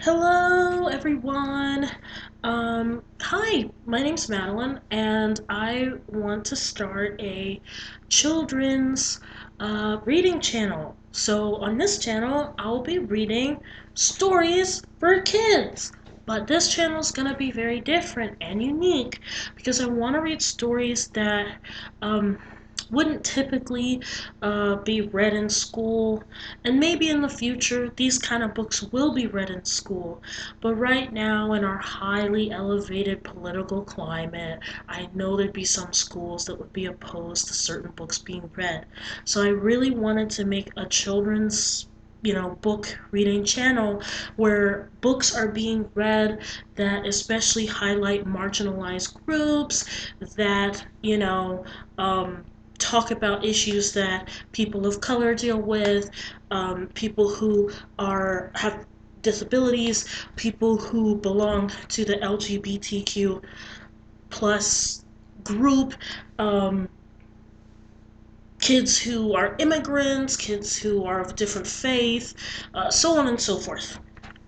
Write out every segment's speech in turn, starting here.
Hello, everyone. Hi, my name's Madeline, and I want to start a children's reading channel. So, on this channel, I'll be reading stories for kids. But this channel is going to be very different and unique because I want to read stories that um, wouldn't typically be read in school, and maybe in the future these kind of books will be read in school. But right now, in our highly elevated political climate, I know there'd be some schools that would be opposed to certain books being read. So I really wanted to make a children's book reading channel where books are being read that especially highlight marginalized groups, that talk about issues that people of color deal with, people who have disabilities, people who belong to the LGBTQ plus group, um, kids who are immigrants, kids who are of different faith, so on and so forth.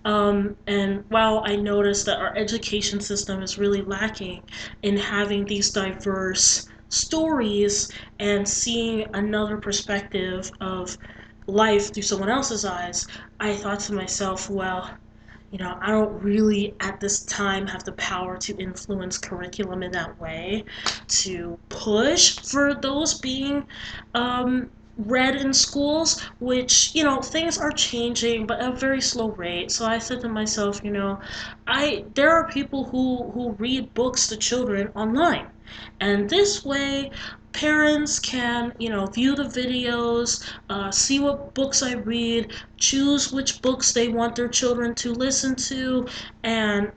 And while I noticed that our education system is really lacking in having these diverse stories and seeing another perspective of life through someone else's eyes, I thought to myself, well, I don't really at this time have the power to influence curriculum in that way, to push for those being read in schools, which, things are changing, but at a very slow rate. So I said to myself, there are people who read books to children online. And this way, parents can, view the videos, see what books I read, choose which books they want their children to listen to, and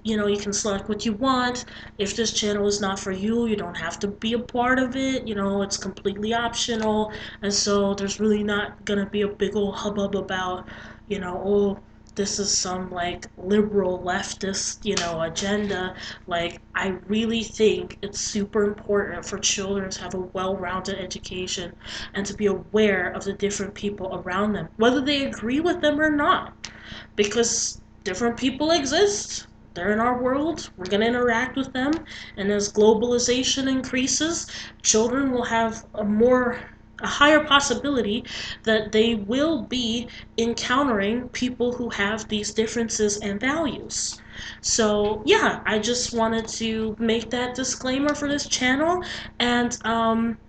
you can select what you want. If this channel is not for you, you don't have to be a part of it. It's completely optional, and so there's really not gonna be a big old hubbub about, oh, this is some like liberal leftist, agenda. Like, I really think it's super important for children to have a well-rounded education and to be aware of the different people around them, whether they agree with them or not, because different people exist. They're in our world. We're going to interact with them. And as globalization increases, children will have a higher possibility that they will be encountering people who have these differences and values. So, yeah, I just wanted to make that disclaimer for this channel. And on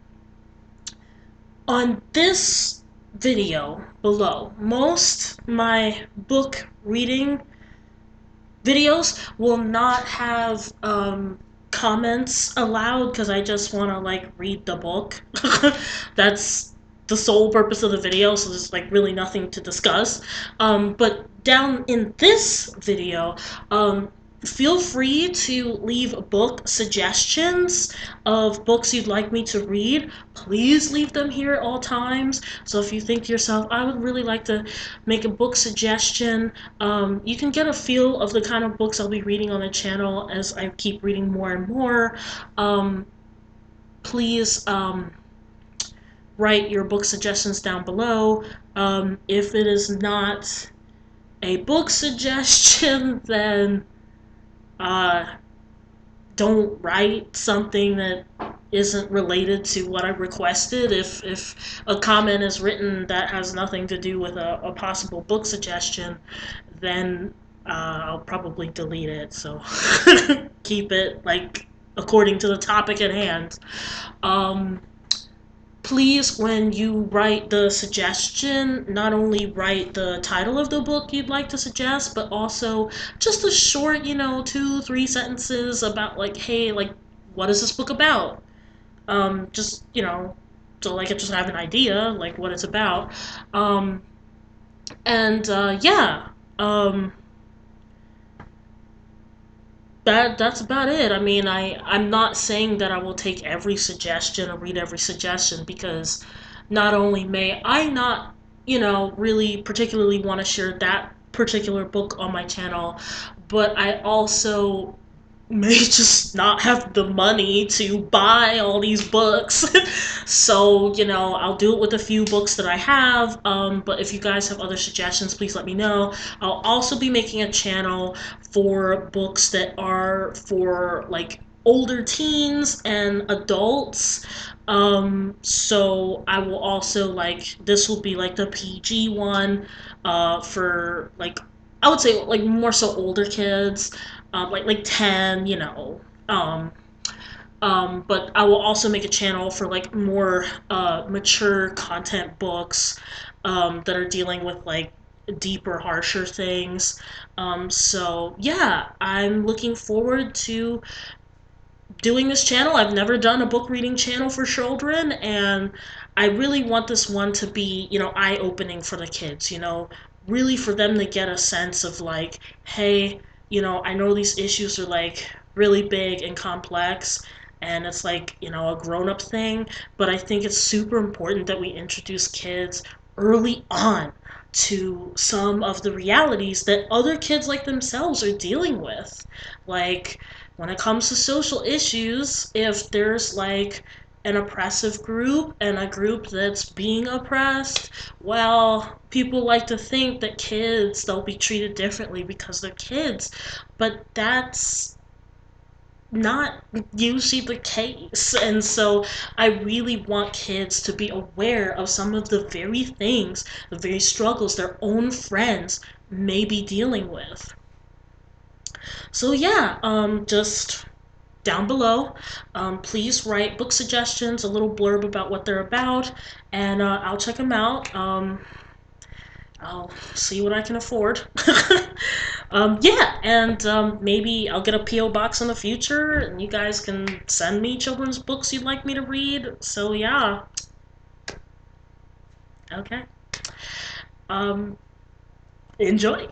this video below, most my book reading videos will not have comments allowed because I just want to like read the book. That's the sole purpose of the video, so there's like really nothing to discuss. But down in this video, feel free to leave book suggestions of books you'd like me to read. Please leave them here at all times. So if you think to yourself, I would really like to make a book suggestion, you can get a feel of the kind of books I'll be reading on the channel as I keep reading more and more. Um, Please write your book suggestions down below. If it is not a book suggestion, then uh, don't write something that isn't related to what I requested. If a comment is written that has nothing to do with a possible book suggestion, then I'll probably delete it. So keep it like according to the topic at hand. Um, Please, when you write the suggestion, not only write the title of the book you'd like to suggest, but also just a short, 2, 3 sentences about like, hey, like, what is this book about? Just, so I could just have an idea, like, what it's about. Um, and yeah, um, that's about it. I mean, I'm not saying that I will take every suggestion or read every suggestion, because not only may I not, really particularly want to share that particular book on my channel, but I also may just not have the money to buy all these books. So, I'll do it with a few books that I have. But if you guys have other suggestions, please let me know. I'll also be making a channel for books that are for like older teens and adults. So I will also like this will be like the PG one, for like I would say like more so older kids, like 10, Um, but I will also make a channel for like more mature content books, that are dealing with like deeper, harsher things. So yeah, I'm looking forward to doing this channel. I've never done a book reading channel for children, and I really want this one to be, eye opening for the kids, really for them to get a sense of like, hey, I know these issues are like really big and complex, and it's like, a grown up thing, but I think it's super important that we introduce kids early on to some of the realities that other kids like themselves are dealing with. Like, when it comes to social issues, if there's like an oppressive group and a group that's being oppressed, well, people like to think that kids, they'll be treated differently because they're kids. But that's not usually the case. And so I really want kids to be aware of some of the very things, the very struggles their own friends may be dealing with. So yeah, just down below. Please write book suggestions, a little blurb about what they're about, and I'll check them out. I'll see what I can afford. Yeah, and maybe I'll get a P.O. box in the future, and you guys can send me children's books you'd like me to read. So, yeah. Okay. Um, Enjoy.